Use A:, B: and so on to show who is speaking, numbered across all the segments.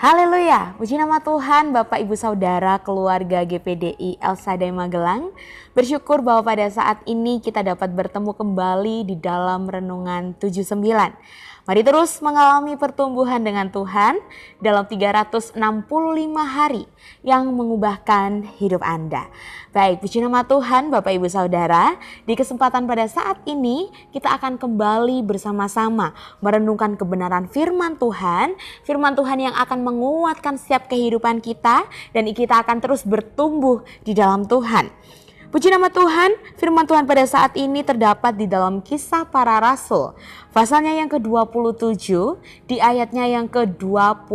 A: Haleluya, puji nama Tuhan, Bapak Ibu Saudara, keluarga GPDI El Shaddai Magelang. Bersyukur bahwa pada saat ini kita dapat bertemu kembali di dalam Renungan 79. Mari terus mengalami pertumbuhan dengan Tuhan dalam 365 hari yang mengubahkan hidup Anda. Baik, puji nama Tuhan Bapak Ibu Saudara, di kesempatan pada saat ini kita akan kembali bersama-sama merenungkan kebenaran firman Tuhan yang akan menguatkan setiap kehidupan kita dan kita akan terus bertumbuh di dalam Tuhan. Puji nama Tuhan, firman Tuhan pada saat ini terdapat di dalam Kisah Para Rasul, pasalnya yang ke-27, di ayatnya yang ke-25.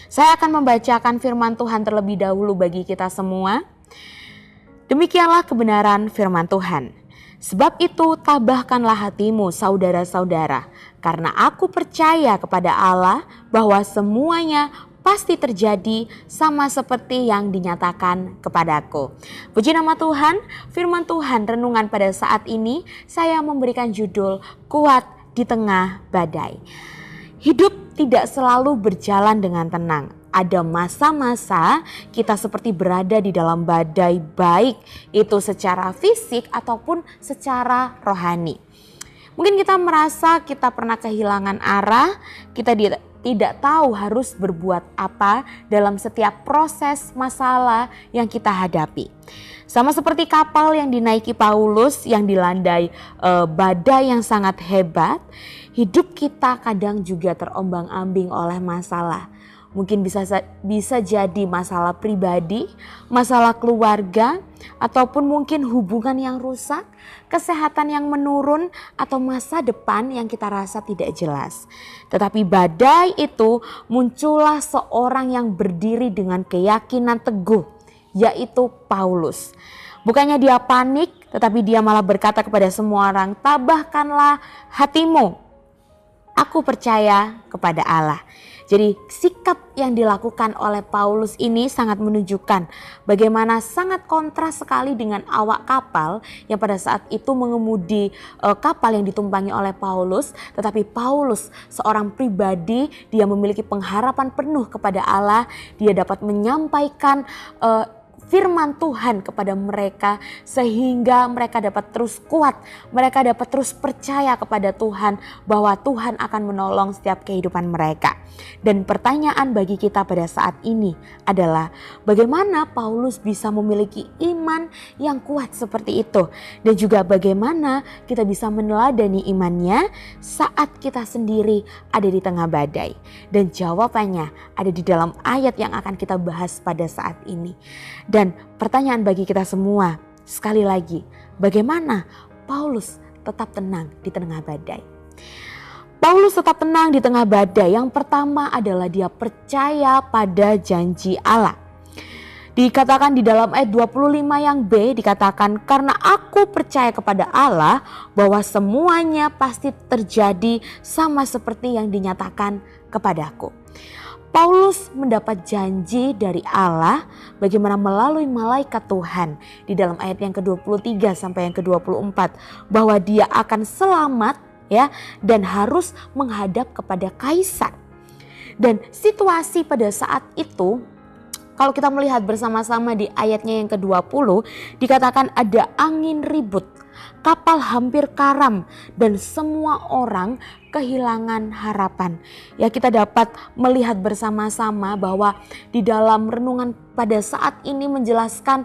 A: Saya akan membacakan firman Tuhan terlebih dahulu bagi kita semua. Demikianlah kebenaran firman Tuhan. Sebab itu tabahkanlah hatimu saudara-saudara, karena aku percaya kepada Allah bahwa semuanya pasti terjadi sama seperti yang dinyatakan kepadaku. Puji nama Tuhan, firman Tuhan renungan pada saat ini saya memberikan judul Kuat di Tengah Badai. Hidup tidak selalu berjalan dengan tenang. Ada masa-masa kita seperti berada di dalam badai, baik itu secara fisik ataupun secara rohani. Mungkin kita merasa kita pernah kehilangan arah, kita tidak tahu harus berbuat apa dalam setiap proses masalah yang kita hadapi. Sama seperti kapal yang dinaiki Paulus yang dilandai badai yang sangat hebat, hidup kita kadang juga terombang-ambing oleh masalah. Mungkin bisa jadi masalah pribadi, masalah keluarga, ataupun mungkin hubungan yang rusak, kesehatan yang menurun, atau masa depan yang kita rasa tidak jelas. Tetapi badai itu muncullah seorang yang berdiri dengan keyakinan teguh, yaitu Paulus. Bukannya dia panik, tetapi dia malah berkata kepada semua orang, tabahkanlah hatimu. Aku percaya kepada Allah. Jadi sikap yang dilakukan oleh Paulus ini sangat menunjukkan bagaimana sangat kontras sekali dengan awak kapal yang pada saat itu mengemudi kapal yang ditumpangi oleh Paulus. Tetapi Paulus seorang pribadi, dia memiliki pengharapan penuh kepada Allah. Dia dapat menyampaikan firman Tuhan kepada mereka sehingga mereka dapat terus kuat, mereka dapat terus percaya kepada Tuhan bahwa Tuhan akan menolong setiap kehidupan mereka. Dan pertanyaan bagi kita pada saat ini adalah bagaimana Paulus bisa memiliki iman yang kuat seperti itu, dan juga bagaimana kita bisa meneladani imannya saat kita sendiri ada di tengah badai. Dan jawabannya ada di dalam ayat yang akan kita bahas pada saat ini. Dan pertanyaan bagi kita semua, sekali lagi, bagaimana Paulus tetap tenang di tengah badai? Paulus tetap tenang di tengah badai. Yang pertama adalah dia percaya pada janji Allah. Dikatakan di dalam ayat 25 yang B, dikatakan karena aku percaya kepada Allah bahwa semuanya pasti terjadi sama seperti yang dinyatakan kepadaku. Paulus mendapat janji dari Allah bagaimana melalui malaikat Tuhan di dalam ayat yang ke-23 sampai yang ke-24 bahwa dia akan selamat ya dan harus menghadap kepada kaisar. Dan situasi pada saat itu, kalau kita melihat bersama-sama di ayatnya yang ke-20, dikatakan ada angin ribut, kapal hampir karam, dan semua orang kehilangan harapan. Ya, kita dapat melihat bersama-sama bahwa di dalam renungan pada saat ini menjelaskan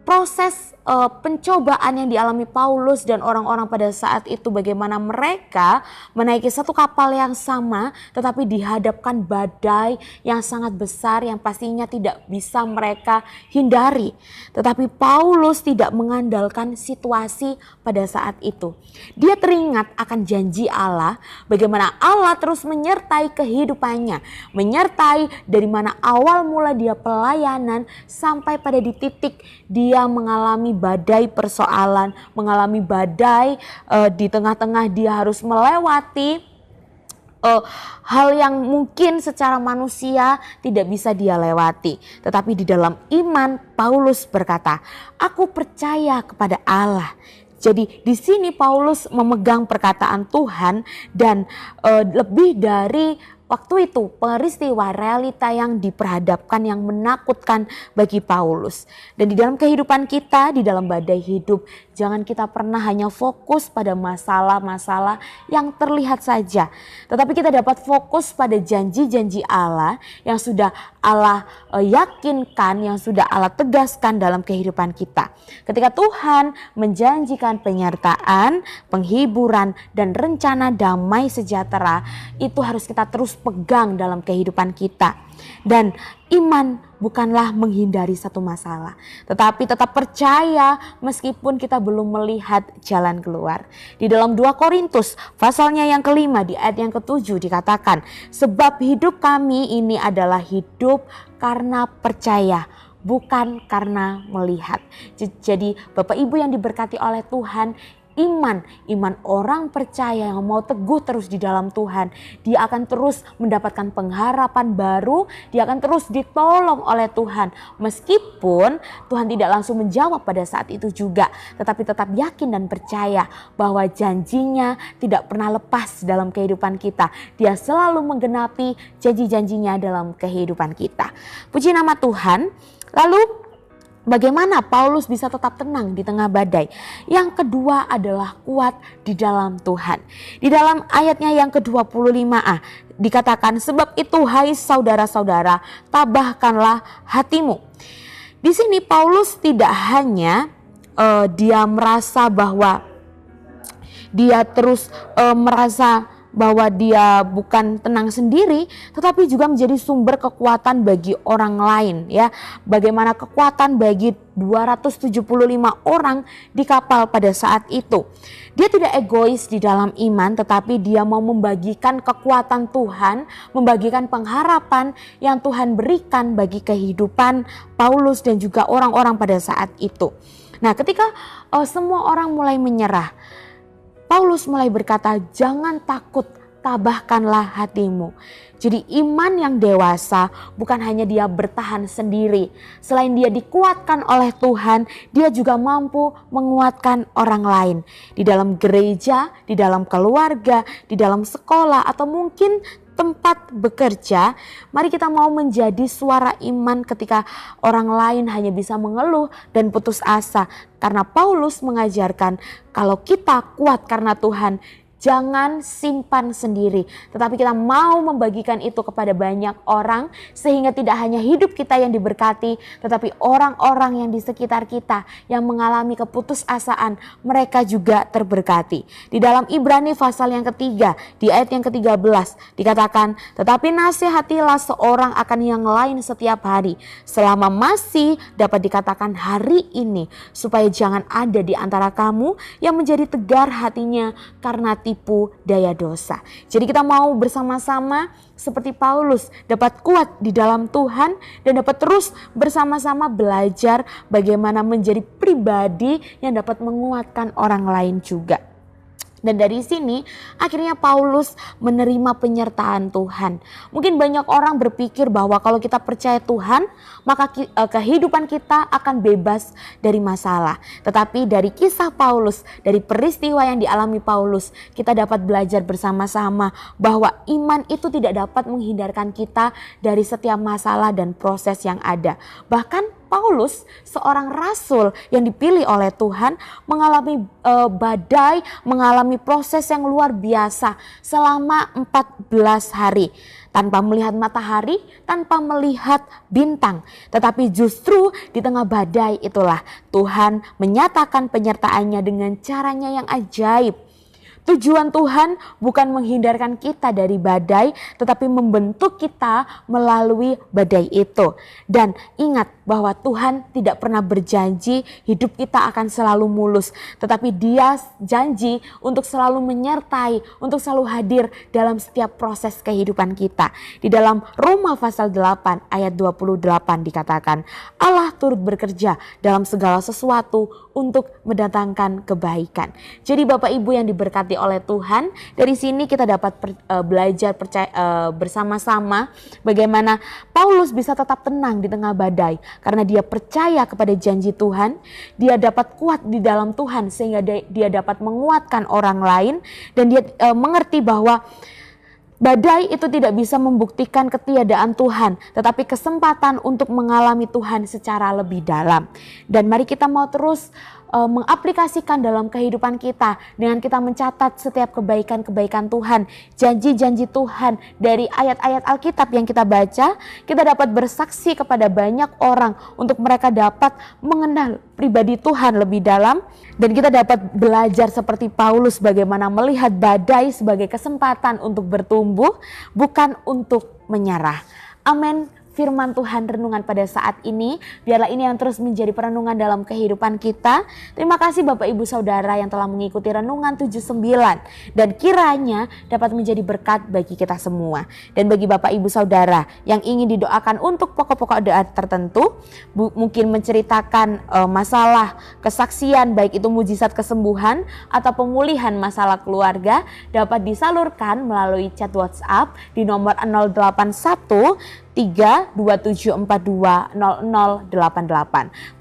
A: proses pencobaan yang dialami Paulus dan orang-orang pada saat itu, bagaimana mereka menaiki satu kapal yang sama tetapi dihadapkan badai yang sangat besar yang pastinya tidak bisa mereka hindari. Tetapi Paulus tidak mengandalkan situasi pada saat itu. Dia teringat akan janji Allah, bagaimana Allah terus menyertai kehidupannya, menyertai dari mana awal mula dia pelayanan sampai pada di titik dia mengalami badai persoalan, mengalami badai di tengah-tengah dia harus melewati hal yang mungkin secara manusia tidak bisa dia lewati. Tetapi di dalam iman Paulus berkata, aku percaya kepada Allah. Jadi di sini Paulus memegang perkataan Tuhan dan lebih dari waktu itu peristiwa realita yang diperhadapkan yang menakutkan bagi Paulus. Dan di dalam kehidupan kita, di dalam badai hidup, jangan kita pernah hanya fokus pada masalah-masalah yang terlihat saja. Tetapi kita dapat fokus pada janji-janji Allah yang sudah Allah yakinkan, yang sudah Allah tegaskan dalam kehidupan kita. Ketika Tuhan menjanjikan penyertaan, penghiburan, dan rencana damai sejahtera, itu harus kita terus pegang dalam kehidupan kita. Dan iman bukanlah menghindari satu masalah, tetapi tetap percaya meskipun kita belum melihat jalan keluar. Di dalam 2 Korintus pasalnya yang ke-5 di ayat yang ke-7 dikatakan, sebab hidup kami ini adalah hidup karena percaya, bukan karena melihat. Jadi Bapak Ibu yang diberkati oleh Tuhan, iman orang percaya yang mau teguh terus di dalam Tuhan, dia akan terus mendapatkan pengharapan baru, dia akan terus ditolong oleh Tuhan. Meskipun Tuhan tidak langsung menjawab pada saat itu juga, tetapi tetap yakin dan percaya bahwa janjinya tidak pernah lepas dalam kehidupan kita. Dia selalu menggenapi janji-janjinya dalam kehidupan kita. Puji nama Tuhan. Lalu bagaimana Paulus bisa tetap tenang di tengah badai? Yang kedua adalah kuat di dalam Tuhan. Di dalam ayatnya yang ke-25a dikatakan, sebab itu hai saudara-saudara, tabahkanlah hatimu. Di sini Paulus tidak hanya dia merasa bahwa dia terus merasa bahwa dia bukan tenang sendiri, tetapi juga menjadi sumber kekuatan bagi orang lain, ya. Bagaimana kekuatan bagi 275 orang di kapal pada saat itu. Dia tidak egois di dalam iman, tetapi dia mau membagikan kekuatan Tuhan, membagikan pengharapan yang Tuhan berikan bagi kehidupan Paulus dan juga orang-orang pada saat itu. Nah, ketika semua orang mulai menyerah, Paulus mulai berkata, jangan takut, tabahkanlah hatimu. Jadi iman yang dewasa bukan hanya dia bertahan sendiri. Selain dia dikuatkan oleh Tuhan, dia juga mampu menguatkan orang lain. Di dalam gereja, di dalam keluarga, di dalam sekolah, atau mungkin tempat bekerja, mari kita mau menjadi suara iman ketika orang lain hanya bisa mengeluh dan putus asa. Karena Paulus mengajarkan kalau kita kuat karena Tuhan, jangan simpan sendiri, tetapi kita mau membagikan itu kepada banyak orang, sehingga tidak hanya hidup kita yang diberkati, tetapi orang-orang yang di sekitar kita yang mengalami keputusasaan, mereka juga terberkati. Di dalam Ibrani pasal yang ketiga, di ayat yang ke-13 dikatakan, tetapi nasihatilah seorang akan yang lain setiap hari, selama masih dapat dikatakan hari ini, supaya jangan ada di antara kamu yang menjadi tegar hatinya karena tipu daya dosa. Jadi kita mau bersama-sama seperti Paulus dapat kuat di dalam Tuhan dan dapat terus bersama-sama belajar bagaimana menjadi pribadi yang dapat menguatkan orang lain juga. Dan dari sini akhirnya Paulus menerima penyertaan Tuhan. Mungkin banyak orang berpikir bahwa kalau kita percaya Tuhan, maka kehidupan kita akan bebas dari masalah. Tetapi dari kisah Paulus, dari peristiwa yang dialami Paulus, kita dapat belajar bersama-sama bahwa iman itu tidak dapat menghindarkan kita dari setiap masalah dan proses yang ada. Bahkan Paulus, seorang rasul yang dipilih oleh Tuhan, mengalami badai, mengalami proses yang luar biasa selama 14 hari. Tanpa melihat matahari, tanpa melihat bintang. Tetapi justru di tengah badai itulah Tuhan menyatakan penyertaannya dengan caranya yang ajaib. Tujuan Tuhan bukan menghindarkan kita dari badai, tetapi membentuk kita melalui badai itu. Dan ingat bahwa Tuhan tidak pernah berjanji hidup kita akan selalu mulus, tetapi Dia janji untuk selalu menyertai, untuk selalu hadir dalam setiap proses kehidupan kita. Di dalam Roma pasal 8 ayat 28 dikatakan, Allah turut bekerja dalam segala sesuatu untuk mendatangkan kebaikan. Jadi Bapak Ibu yang diberkati oleh Tuhan, dari sini kita dapat belajar bersama-sama bagaimana Paulus bisa tetap tenang di tengah badai karena dia percaya kepada janji Tuhan, dia dapat kuat di dalam Tuhan sehingga dia dapat menguatkan orang lain, dan dia mengerti bahwa Badai itu tidak bisa membuktikan ketiadaan Tuhan, tetapi kesempatan untuk mengalami Tuhan secara lebih dalam. Dan mari kita mau terus mengaplikasikan dalam kehidupan kita dengan kita mencatat setiap kebaikan-kebaikan Tuhan, janji-janji Tuhan dari ayat-ayat Alkitab yang kita baca. Kita dapat bersaksi kepada banyak orang untuk mereka dapat mengenal pribadi Tuhan lebih dalam, dan kita dapat belajar seperti Paulus bagaimana melihat badai sebagai kesempatan untuk bertumbuh, bukan untuk menyerah. Amin. Firman Tuhan renungan pada saat ini, biarlah ini yang terus menjadi perenungan dalam kehidupan kita. Terima kasih Bapak Ibu Saudara yang telah mengikuti renungan 79, dan kiranya dapat menjadi berkat bagi kita semua. Dan bagi Bapak Ibu Saudara yang ingin didoakan untuk pokok-pokok doa tertentu, mungkin menceritakan masalah kesaksian, baik itu mujizat kesembuhan atau pemulihan masalah keluarga, dapat disalurkan melalui chat WhatsApp di nomor 081 327420088.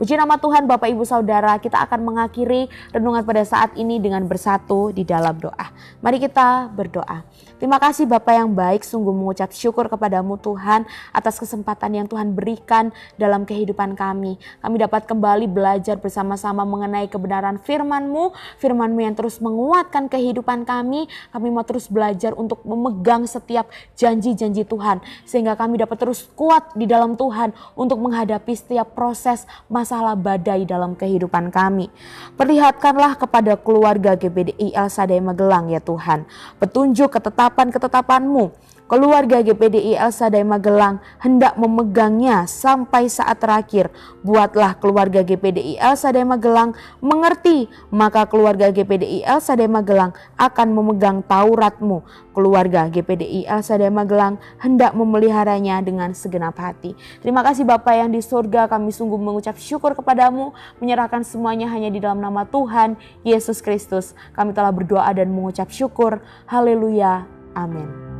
A: Puji nama Tuhan Bapak Ibu Saudara, kita akan mengakhiri renungan pada saat ini dengan bersatu di dalam doa. Mari kita berdoa. Terima kasih Bapa yang baik, sungguh mengucap syukur kepadamu Tuhan atas kesempatan yang Tuhan berikan dalam kehidupan kami. Kami dapat kembali belajar bersama-sama mengenai kebenaran firman-Mu, firman-Mu yang terus menguatkan kehidupan kami. Kami mau terus belajar untuk memegang setiap janji-janji Tuhan, sehingga kami dapat terus kuat di dalam Tuhan untuk menghadapi setiap proses masalah badai dalam kehidupan kami. Perlihatkanlah kepada keluarga GPDI El Shaddai Magelang ya Tuhan, petunjuk ketetapan-ketetapan-Mu. Keluarga GPDI El Shaddai Magelang hendak memegangnya sampai saat terakhir. Buatlah keluarga GPDI El Shaddai Magelang mengerti, maka keluarga GPDI El Shaddai Magelang akan memegang Taurat-Mu. Keluarga GPDI El Shaddai Magelang hendak memeliharanya dengan segenap hati. Terima kasih Bapa yang di surga, kami sungguh mengucap syukur kepadamu, menyerahkan semuanya hanya di dalam nama Tuhan Yesus Kristus. Kami telah berdoa dan mengucap syukur. Haleluya. Amin.